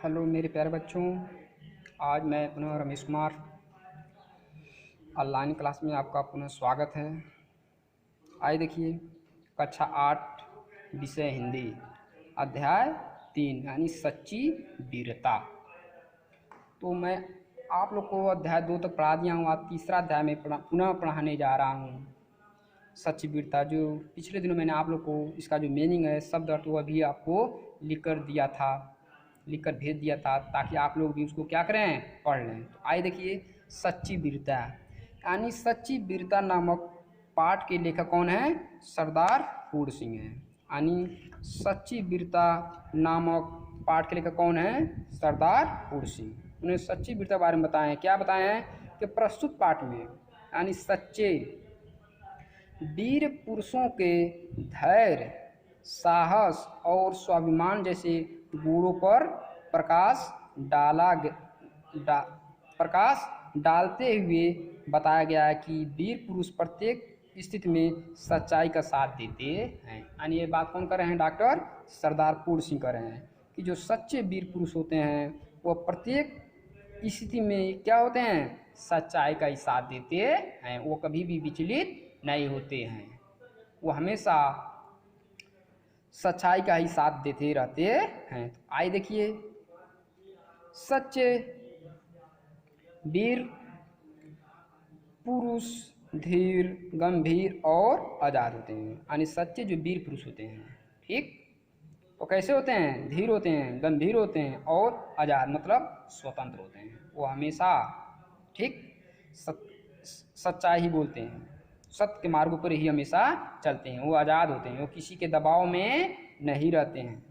Hello मेरे प्यारे बच्चों, आज मैं पुनः रमेश कुमार ऑनलाइन क्लास में आपका पुनः स्वागत है। आइए देखिए, कक्षा 8 विषय हिंदी, अध्याय 3 यानी सच्ची वीरता। तो मैं आप लोग को अध्याय 2 तक पढ़ा दिया हूँ। आज तीसरा अध्याय में पुनः पढ़ाने जा रहा हूँ सच्ची वीरता। जो पिछले दिनों मैंने आप लोग को इसका जो मीनिंग है, शब्द अर्थ, वो भी आपको लिख कर भेज दिया था, ताकि आप लोग भी उसको क्या करें, पढ़ लें। तो आइए देखिए, सच्ची वीरता यानी सच्ची वीरता नामक पाठ के लेखक कौन है? सरदार फूड सिंह है। यानी सच्ची वीरता नामक पाठ के लेखक कौन है? सरदार फूड सिंह। उन्हें सच्ची वीरता के बारे में बताएं। क्या बताए हैं कि प्रस्तुत पाठ में यानी सच्चे वीर पुरुषों के धैर्य, साहस और स्वाभिमान जैसे गुणों पर प्रकाश डालते हुए बताया गया है कि वीर पुरुष प्रत्येक स्थिति में सच्चाई का साथ देते हैं। यानी ये बात कौन कर रहे हैं? डॉक्टर सरदार फूड सिंह कर रहे हैं कि जो सच्चे वीर पुरुष होते हैं वो प्रत्येक स्थिति में क्या होते हैं? सच्चाई का ही साथ देते हैं। वो कभी भी विचलित नहीं होते हैं, वो हमेशा सच्चाई का ही साथ देते रहते हैं। तो आइए देखिए, सच्चे वीर पुरुष धीर, गंभीर और आज़ाद होते हैं। यानी सच्चे जो वीर पुरुष होते हैं, ठीक, वो कैसे होते हैं? धीर होते हैं, गंभीर होते हैं और आज़ाद मतलब स्वतंत्र होते हैं। वो हमेशा ठीक सच्चाई ही बोलते हैं, सत्य के मार्ग पर ही हमेशा चलते हैं। वो आज़ाद होते हैं, वो किसी के दबाव में नहीं रहते हैं।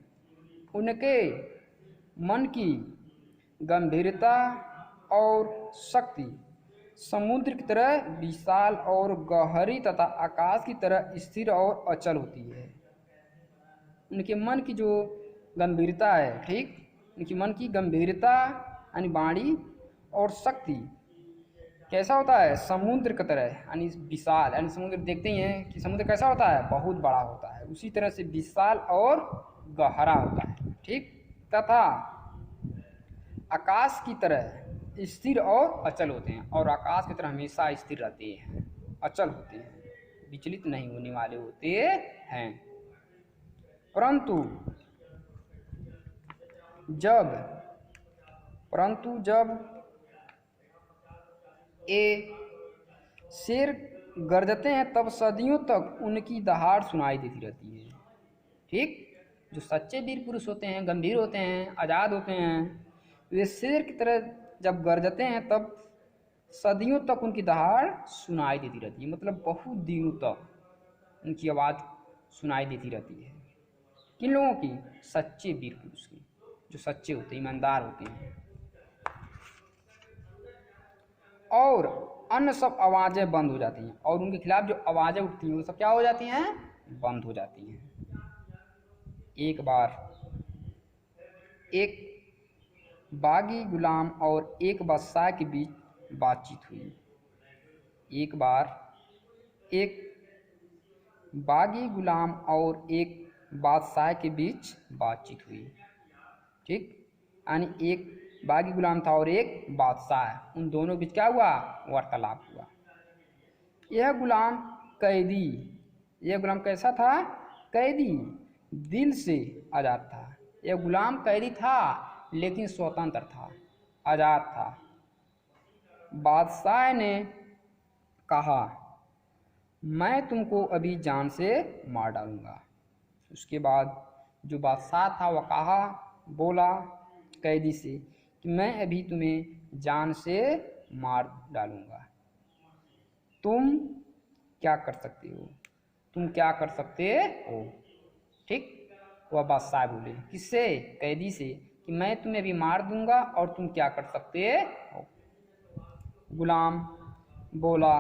उनके मन की गंभीरता और शक्ति समुद्र की तरह विशाल और गहरी तथा आकाश की तरह स्थिर और अचल होती है। उनके मन की जो गंभीरता है, ठीक, उनकी मन की गंभीरता यानी वाणी और शक्ति कैसा होता है? समुद्र की तरह यानी विशाल। यानी समुद्र देखते ही हैं कि समुद्र कैसा होता है? बहुत बड़ा होता है। उसी तरह से विशाल और गहरा होता है, ठीक, तथा आकाश की तरह स्थिर और अचल होते हैं। और आकाश की तरह हमेशा स्थिर रहते हैं, अचल होते हैं, विचलित नहीं होने वाले होते हैं। परंतु जब ये शेर गरजते हैं तब सदियों तक उनकी दहाड़ सुनाई देती रहती है। ठीक, जो सच्चे वीर पुरुष होते हैं, गंभीर होते हैं, आज़ाद होते हैं, वे शेर की तरह जब गरजते हैं तब सदियों तक उनकी दहाड़ सुनाई देती रहती है। मतलब बहुत दिनों तक उनकी आवाज़ सुनाई देती रहती है। किन लोगों की? सच्चे वीर पुरुष की, जो सच्चे होते हैं, ईमानदार होते हैं। और अन्य सब आवाज़ें बंद हो जाती हैं, और उनके खिलाफ जो आवाज़ें उठती हैं वो सब क्या हो जाती हैं? बंद हो जाती हैं। एक बार एक बागी गुलाम और एक बादशाह के बीच बातचीत हुई। एक बार एक बागी गुलाम और एक बादशाह के बीच बातचीत हुई, ठीक, यानी एक बागी गुलाम था और एक बादशाह, उन दोनों बीच क्या हुआ? वार्तालाप हुआ। यह गुलाम कैसा था? कैदी, दिल से आज़ाद था। यह गुलाम कैदी था लेकिन स्वतंत्र था, आज़ाद था। बादशाह ने कहा, मैं तुमको अभी जान से मार डालूंगा। उसके बाद जो बादशाह था वह बोला कैदी से कि मैं अभी तुम्हें जान से मार डालूंगा, तुम क्या कर सकते हो? तुम क्या कर सकते हो? ठीक, वह बादशाह बोले, किससे? कैदी से, कि मैं तुम्हें अभी मार दूंगा और तुम क्या कर सकते हो? गुलाम बोला,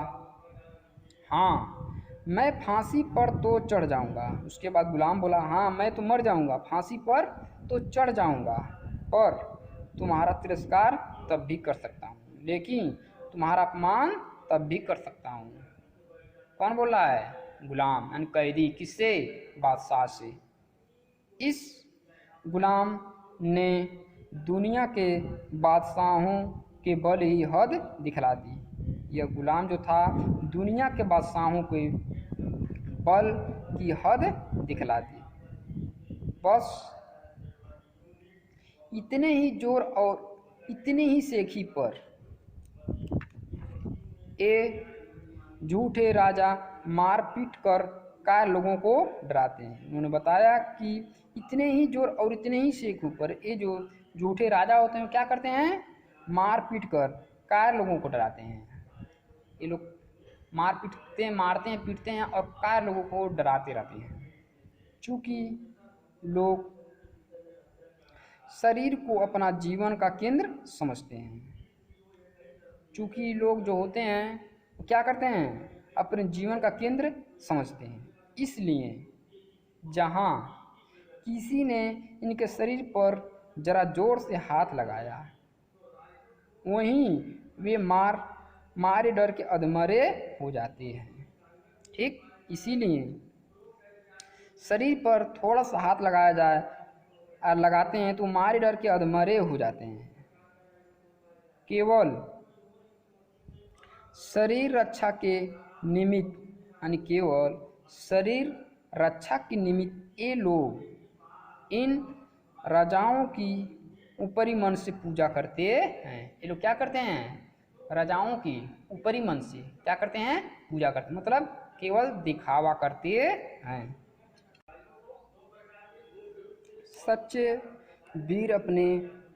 हाँ मैं फांसी पर तो चढ़ जाऊंगा। उसके बाद गुलाम बोला, हाँ मैं तो मर जाऊंगा, फांसी पर तो चढ़ जाऊंगा, पर तुम्हारा तिरस्कार तब भी कर सकता हूँ, लेकिन तुम्हारा अपमान तब भी कर सकता हूँ। कौन बोल रहा है? गुलाम यानी कैदी। किससे? बादशाह से। इस गुलाम ने दुनिया के बादशाहों के बल ही हद दिखला दी। यह गुलाम जो था दुनिया के बादशाहों के बल की हद दिखला दी। बस इतने ही जोर और इतनी ही सेखी पर ये झूठे राजा मारपीट कर काय लोगों को डराते हैं। उन्होंने बताया कि इतने ही जोर और इतने ही सेखों पर ये जो झूठे राजा होते हैं क्या करते हैं, मारपीट कर काय लोगों को डराते हैं। ये लोग मारते हैं पीटते हैं और काय लोगों को डराते रहते हैं। चूँकि लोग शरीर को अपना जीवन का केंद्र समझते हैं। चूँकि लोग जो होते हैं क्या करते हैं, अपने जीवन का केंद्र समझते हैं। इसलिए जहाँ किसी ने इनके शरीर पर जरा जोर से हाथ लगाया, वहीं वे मारे डर के अधमरे हो जाते हैं। ठीक, इसीलिए शरीर पर थोड़ा सा हाथ लगाया जाए और लगाते हैं तो मारे डर के अधमरे हो जाते हैं। केवल शरीर रक्षा के निमित्त, यानी केवल शरीर रक्षा के निमित्त ये लोग इन राजाओं की ऊपरी मन से पूजा करते हैं। ये लोग क्या करते हैं, राजाओं की ऊपरी मन से क्या करते हैं, पूजा करते हैं, मतलब केवल दिखावा करते हैं। सच्चे वीर अपने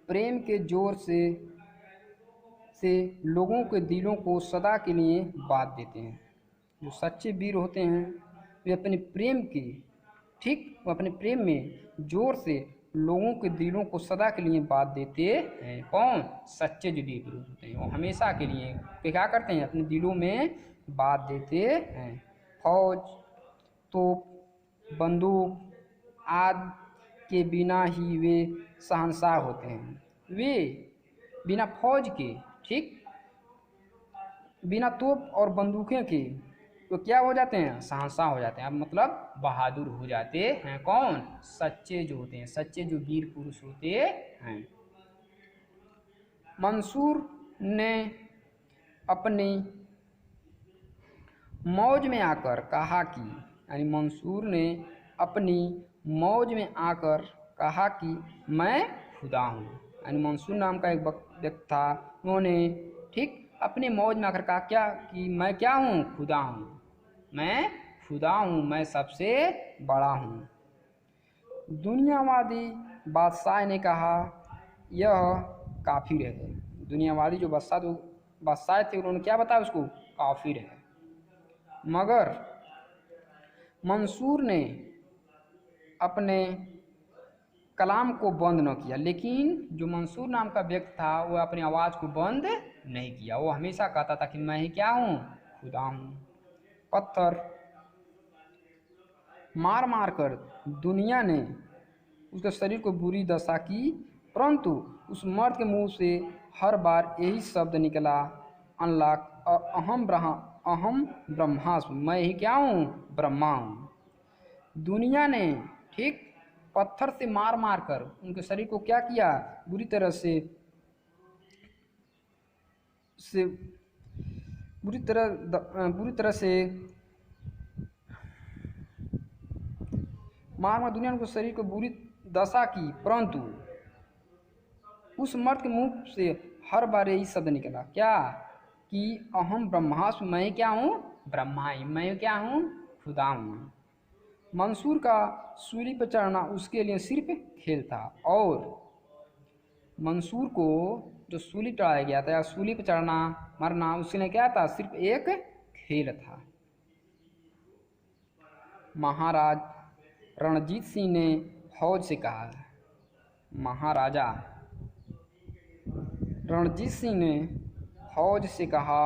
प्रेम के जोर से लोगों के दिलों को सदा के लिए बांध देते हैं। जो सच्चे वीर होते हैं वे अपने प्रेम की वो अपने प्रेम में जोर से लोगों के दिलों को सदा के लिए बांध देते हैं। कौन, सच्चे जो वीर पुरुष होते हैं वो हमेशा के लिए क्या करते हैं, अपने दिलों में बांध देते हैं। फौज, तोप, बंदूक आदि के बिना ही वे शहंशाह होते हैं। वे बिना फौज के, ठीक, बिना तोप और बंदूकें के तो क्या हो जाते हैं, शहंशाह हो जाते हैं। अब मतलब बहादुर हो जाते हैं। कौन, सच्चे जो होते हैं, सच्चे जो वीर पुरुष होते हैं। मंसूर ने अपनी मौज में आकर कहा कि, यानी मंसूर ने अपनी मौज में आकर कहा कि मैं खुदा हूँ। यानी मंसूर नाम का एक व्यक्ति था, उन्होंने ठीक अपनी मौज में आकर कहा क्या, कि मैं क्या हूँ, खुदा हूँ, मैं खुदा हूँ, मैं सबसे बड़ा हूँ। दुनियावादी बादशाह ने कहा यह काफिर है। दुनियावादी जो बादशाह थे उन्होंने क्या बताया उसको, काफिर है। मगर मंसूर ने अपने कलाम को बंद न किया। लेकिन जो मंसूर नाम का व्यक्ति था वो अपनी आवाज़ को बंद नहीं किया। वो हमेशा कहता था कि मैं ही क्या हूँ, खुदा हूँ। पत्थर मार मार कर दुनिया ने उसके शरीर को बुरी दशा की, परंतु उस मर्द के मुंह से हर बार यही शब्द निकला, अनलाक अहम ब्रह्मास्मि, मैं ही क्या हूँ, ब्रह्मा हूँ। दुनिया ने ठीक पत्थर से मार मार कर उनके शरीर को क्या किया, बुरी तरह से मार दुनिया ने उनके शरीर को बुरी दशा की, परंतु उस मर्द के मुंह से हर बार यही शब्द निकला क्या, कि अहम ब्रह्मास्मि, मैं क्या हूँ, ब्रह्मा ही, मैं क्या हूँ, खुदा हूँ। मंसूर का सूली पर चढ़ना उसके लिए सिर्फ खेल था, और मंसूर को जो सूली चढ़ाया गया था या सूली पर चढ़ना मरना उसके लिए क्या था, सिर्फ एक खेल था। महाराज रणजीत सिंह ने फौज से कहा, महाराजा रणजीत सिंह ने फौज से कहा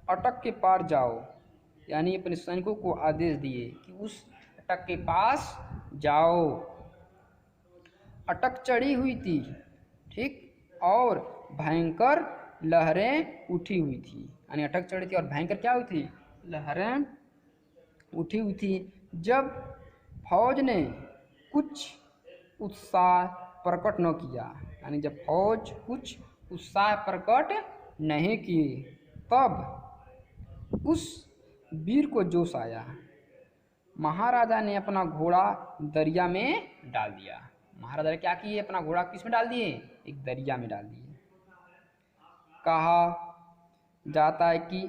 अटक के पार जाओ, यानी अपने सैनिकों को आदेश दिए कि उस अटक के पास जाओ। अटक चढ़ी हुई थी, ठीक, और भयंकर लहरें उठी हुई थी। यानी अटक चढ़ी थी और भयंकर क्या हुई थी, लहरें उठी हुई थी। जब फौज ने कुछ उत्साह प्रकट न किया, यानी जब फौज कुछ उत्साह प्रकट नहीं किए तब उस वीर को जोश आया। महाराजा ने अपना घोड़ा दरिया में डाल दिया। महाराजा ने क्या किए, अपना घोड़ा किस में डाल दिए, एक दरिया में डाल दिए। कहा जाता है कि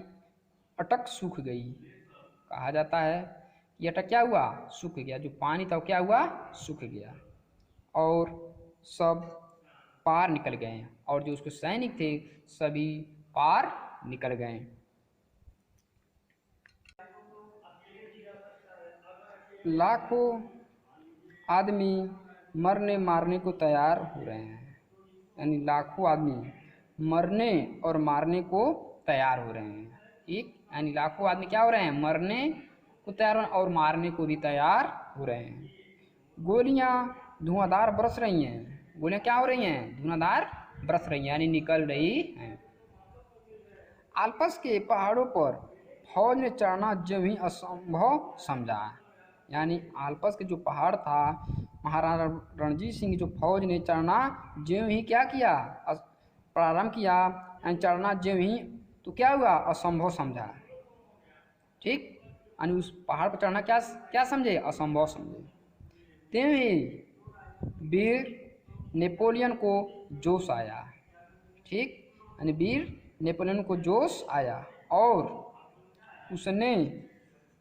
अटक सूख गई। कहा जाता है कि अटक क्या हुआ, सूख गया। जो पानी था वो क्या हुआ, सूख गया। और सब पार निकल गए और जो उसके सैनिक थे सभी पार निकल गए। लाखों आदमी मरने मारने को तैयार हो रहे हैं, यानी लाखों आदमी मरने और मारने को तैयार हो रहे हैं। ठीक, यानी लाखों आदमी क्या हो रहे हैं, मरने को तैयार और मारने को भी तैयार हो रहे हैं। गोलियां धुआंधार बरस रही हैं। गोलियां क्या हो रही हैं, धुआंधार बरस रही हैं, यानी निकल रही हैं। आल्पस के पहाड़ों पर फौज ने चढ़ना जो ही असंभव समझा। यानी आल्पस के जो पहाड़ था, महाराणा रणजीत सिंह की जो फौज ने चढ़ना जो ही क्या किया, प्रारंभ किया, चढ़ना जो ही तो क्या हुआ, असंभव समझा। ठीक, यानी उस पहाड़ पर चढ़ना क्या क्या समझे, असंभव समझे। त्यों ही वीर नेपोलियन को जोश आया। ठीक, यानी वीर नेपोलियन को जोश आया और उसने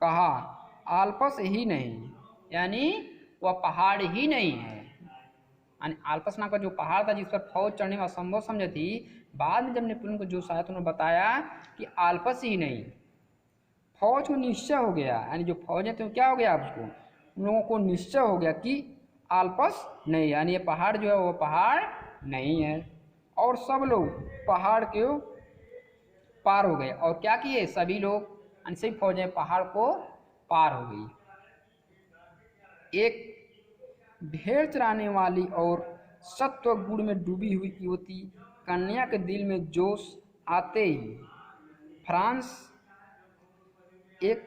कहा आल्पस ही नहीं, यानी वह पहाड़ ही नहीं है। यानी आल्पस नाम का जो पहाड़ था जिस पर फौज चढ़ने में असंभव समझी थी, बाद में जब नेपोलियन को जोश आया तो उन्होंने बताया कि आल्पस ही नहीं। फौज को निश्चय हो गया, यानी जो फौज है तो क्या हो गया, उसको उन लोगों को निश्चय हो गया कि आल्पस नहीं, यानी ये पहाड़ जो है वो पहाड़ नहीं है। और सब लोग पहाड़ के पार हो गए और क्या किए, सभी लोग यानी सभी फौजें पहाड़ को पार हो गई। एक भेड़ चराने वाली और सत्व गुण में डूबी हुई युवती कन्या के दिल में जोश आते ही फ्रांस एक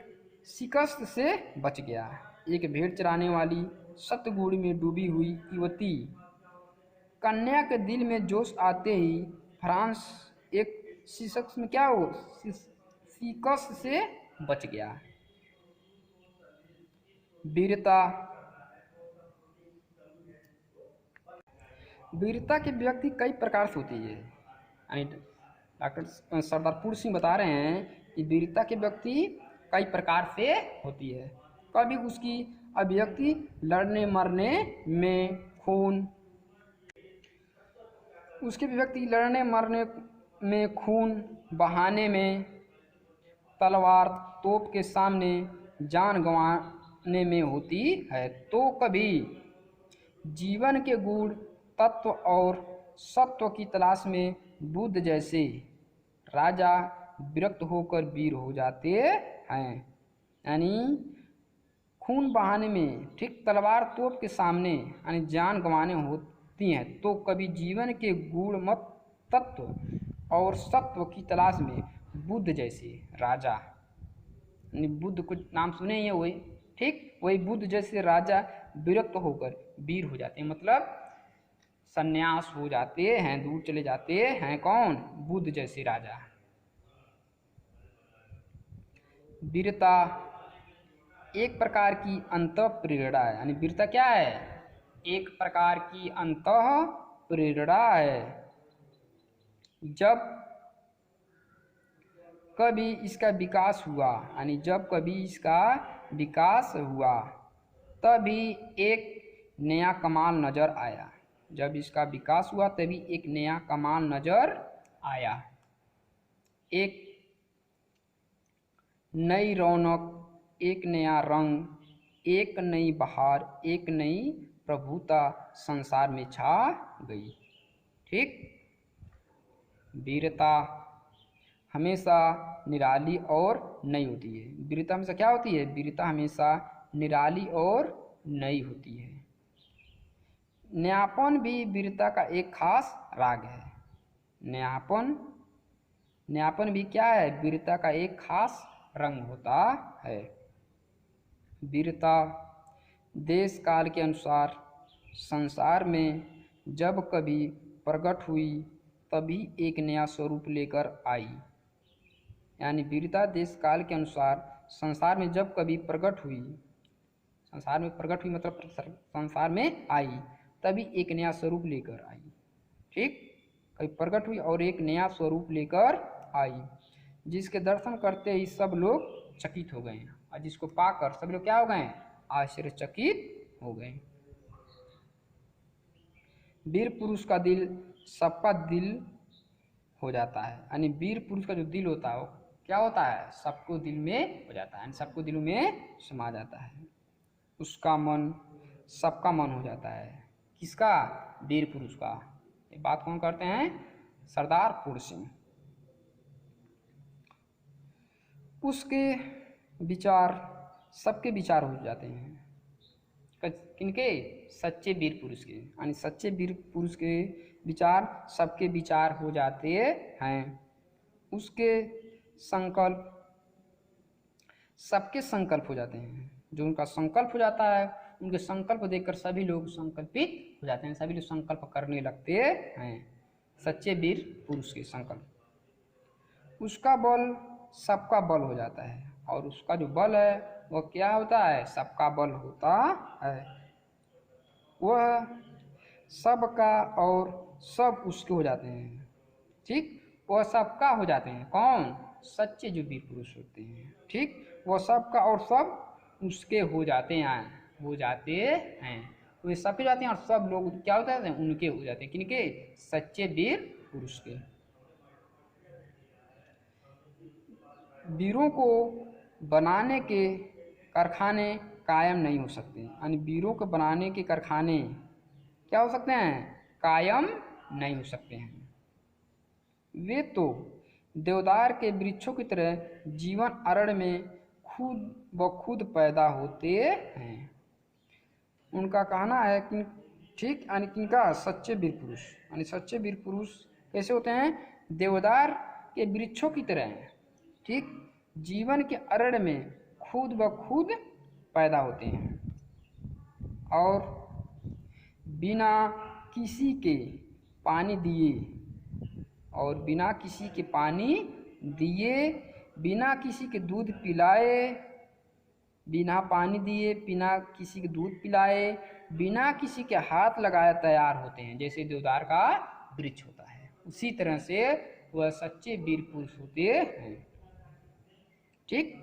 शिकस्त से बच गया। एक भेड़ चराने वाली सत्गुण में डूबी हुई युवती कन्या के दिल में जोश आते ही फ्रांस एक शिकस्त में क्या हो, शिकस्त से बच गया। वीरता, वीरता की व्यक्ति कई प्रकार से होती है। यानी डॉक्टर सरदारपुर सिंह बता रहे हैं कि वीरता की व्यक्ति कई प्रकार से होती है। कभी उसकी अभिव्यक्ति लड़ने मरने में, खून, उसकी अभिव्यक्ति लड़ने मरने में, खून बहाने में, तलवार तोप के सामने जान गंवाने में होती है। तो कभी जीवन के गुण तत्व और सत्व की तलाश में बुद्ध जैसे राजा विरक्त होकर वीर हो जाते हैं। यानी खून बहाने में, ठीक, तलवार तोप के सामने यानी जान गंवाने होती हैं। तो कभी जीवन के गुण मत तत्व और सत्व की तलाश में बुद्ध जैसे राजा, यानी बुद्ध कुछ नाम सुने ही वही, ठीक, वही बुद्ध जैसे राजा विरक्त होकर वीर हो जाते हैं, मतलब सन्यास हो जाते हैं, दूर चले जाते हैं। कौन, बुद्ध जैसे राजा। वीरता एक प्रकार की अंतः प्रेरणा है। यानी वीरता क्या है, एक प्रकार की अंतः प्रेरणा है। जब कभी इसका विकास हुआ, यानी जब कभी इसका विकास हुआ तभी एक नया कमाल नजर आया। जब इसका विकास हुआ तभी एक नया कमाल नजर आया। एक नई रौनक, एक नया रंग, एक नई बहार, एक नई प्रभुता संसार में छा गई। ठीक, वीरता हमेशा निराली और नई होती है। वीरता हमेशा क्या होती है, वीरता हमेशा निराली और नई होती है। नयापन भी वीरता का एक खास राग है। नयापन भी क्या है, वीरता का एक खास रंग होता है। वीरता देश काल के अनुसार संसार में जब कभी प्रकट हुई तभी एक नया स्वरूप लेकर आई। यानी वीरता देश काल के अनुसार संसार में जब कभी प्रकट हुई, संसार में प्रकट हुई मतलब संसार में आई, तभी एक नया स्वरूप लेकर आई। ठीक, कभी प्रकट हुई और एक नया स्वरूप लेकर आई, जिसके दर्शन करते ही सब लोग चकित हो गए, और जिसको पाकर सब लोग क्या हो गए, आश्चर्यचकित हो गए। वीर पुरुष का दिल सबका दिल हो जाता है। यानी वीर पुरुष का जो दिल होता है वो क्या होता है, सबको दिल में हो जाता है, सबको दिलों में समा जाता है। उसका मन सबका मन हो जाता है। किसका, वीर पुरुष का। ये बात कौन करते हैं, सरदार फूल सिंह। उसके विचार सबके विचार हो जाते हैं। किनके, सच्चे वीर पुरुष के। यानी सच्चे वीर पुरुष के विचार सबके विचार हो जाते हैं। उसके संकल्प सबके संकल्प हो जाते हैं। जो उनका संकल्प हो जाता है, उनके संकल्प देखकर सभी लोग संकल्पित हो जाते हैं, सभी लोग संकल्प करने लगते हैं। सच्चे वीर पुरुष के संकल्प। उसका बल सबका बल हो जाता है, और उसका जो बल है वह क्या होता है, सबका बल होता है। वह सबका और सब उसके हो जाते हैं। ठीक, वह सबका हो जाते हैं। कौन, सच्चे जो वीर पुरुष होते हैं। ठीक, वह सबका और सब उसके हो जाते हैं, हो जाते हैं। तो ये सबके जाते हैं और सब लोग क्या होते हैं, उनके हो जाते हैं। किनके, सच्चे वीर पुरुष के। वीरों को बनाने के कारखाने कायम नहीं हो सकते। यानी वीरों को बनाने के कारखाने क्या हो सकते हैं, कायम नहीं हो सकते हैं। वे तो देवदार के वृक्षों की तरह जीवन अरण्य में खुद ब खुद पैदा होते हैं। उनका कहना है कि ठीक, यानी किनका, सच्चे वीर पुरुष। यानी सच्चे वीर पुरुष कैसे होते हैं, देवदार के वृक्षों की तरह हैं। ठीक, जीवन के अरण्य में खुद ब खुद पैदा होते हैं, और बिना किसी के पानी दिए, और बिना किसी के पानी दिए, बिना किसी के दूध पिलाए, बिना पानी दिए, बिना किसी के दूध पिलाए, बिना किसी के हाथ लगाए तैयार होते हैं। जैसे देवदार का वृक्ष होता है, उसी तरह से वह सच्चे वीर पुरुष होते हैं। ठीक,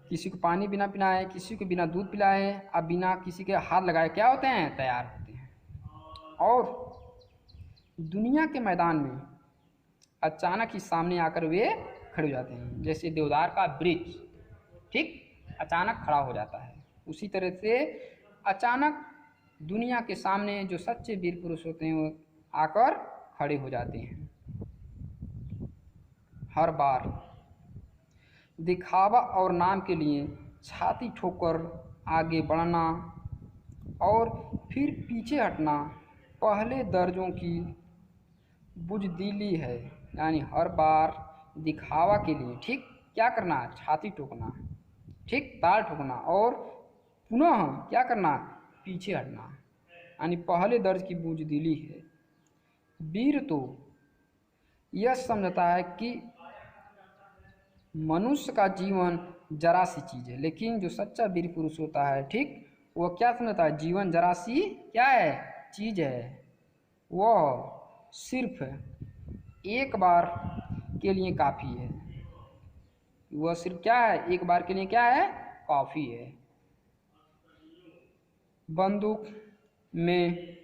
किसी को पानी बिना पिलाए, किसी को बिना दूध पिलाए, अब बिना किसी के हाथ लगाए क्या होते हैं, तैयार होते हैं। और दुनिया के मैदान में अचानक ही सामने आकर वे खड़े हो जाते हैं। जैसे देवदार का वृक्ष ठीक अचानक खड़ा हो जाता है, उसी तरह से अचानक दुनिया के सामने जो सच्चे वीर पुरुष होते हैं वो आकर खड़े हो जाते हैं। हर बार दिखावा और नाम के लिए छाती ठोकर आगे बढ़ना और फिर पीछे हटना पहले दर्जों की बुजदिली है। यानी हर बार दिखावा के लिए ठीक क्या करना, छाती ठोकना, ठीक ताल ठोकना, और पुनः क्या करना, पीछे हटना, यानी पहले दर्ज की बुजदिली है। वीर तो यह समझता है कि मनुष्य का जीवन जरा सी चीज़ है, लेकिन जो सच्चा वीर पुरुष होता है ठीक वह क्या समझता है, जीवन जरा सी क्या है, चीज़ है। वह सिर्फ एक बार के लिए काफ़ी है। वह सिर्फ क्या है, एक बार के लिए क्या है, काफ़ी है। बंदूक में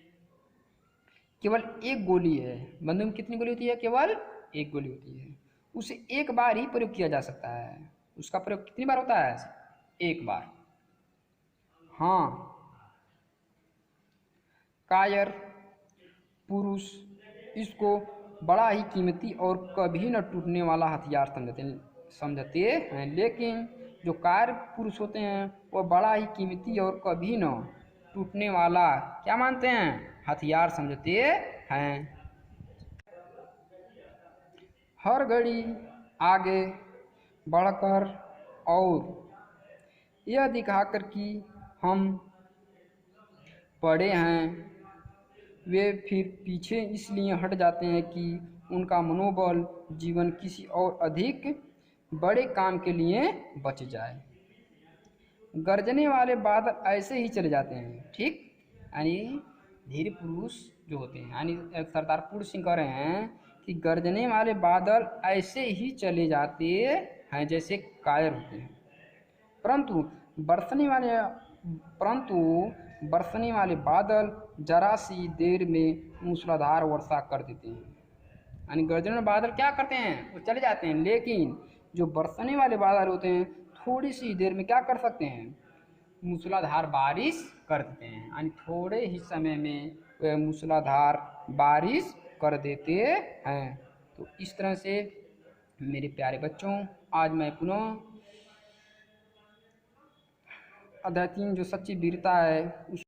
केवल एक गोली है। बंदूक में कितनी गोली होती है, केवल एक गोली होती है। उसे एक बार ही प्रयोग किया जा सकता है। उसका प्रयोग कितनी बार होता है, एक बार। हाँ, कायर पुरुष इसको बड़ा ही कीमती और कभी न टूटने वाला हथियार समझते हैं, लेकिन जो कायर पुरुष होते हैं वह बड़ा ही कीमती और कभी न टूटने वाला क्या मानते हैं, हथियार समझते हैं। हर घड़ी आगे बढ़कर और यह दिखाकर कि हम बड़े हैं, वे फिर पीछे इसलिए हट जाते हैं कि उनका मनोबल जीवन किसी और अधिक बड़े काम के लिए बच जाए। गरजने वाले बादल ऐसे ही चले जाते हैं, ठीक। यानी धीर पुरुष जो होते हैं, यानी सरदार पूर्ण सिंह कह रहे हैं कि गरजने वाले बादल ऐसे ही चले जाते हैं जैसे कायर होते हैं, परंतु बरसने वाले बादल जरा सी देर में मूसलाधार वर्षा कर देते हैं। यानी गर्जन वाले बादल क्या करते हैं, वो चले जाते हैं, लेकिन जो बरसने वाले बादल होते हैं थोड़ी सी देर में क्या कर सकते हैं, मूसलाधार बारिश कर देते हैं। यानी थोड़े ही समय में वह मूसलाधार बारिश कर देते हैं। तो इस तरह से मेरे प्यारे बच्चों, आज मैं पुनः अध्याय 3 जो सच्ची वीरता है उस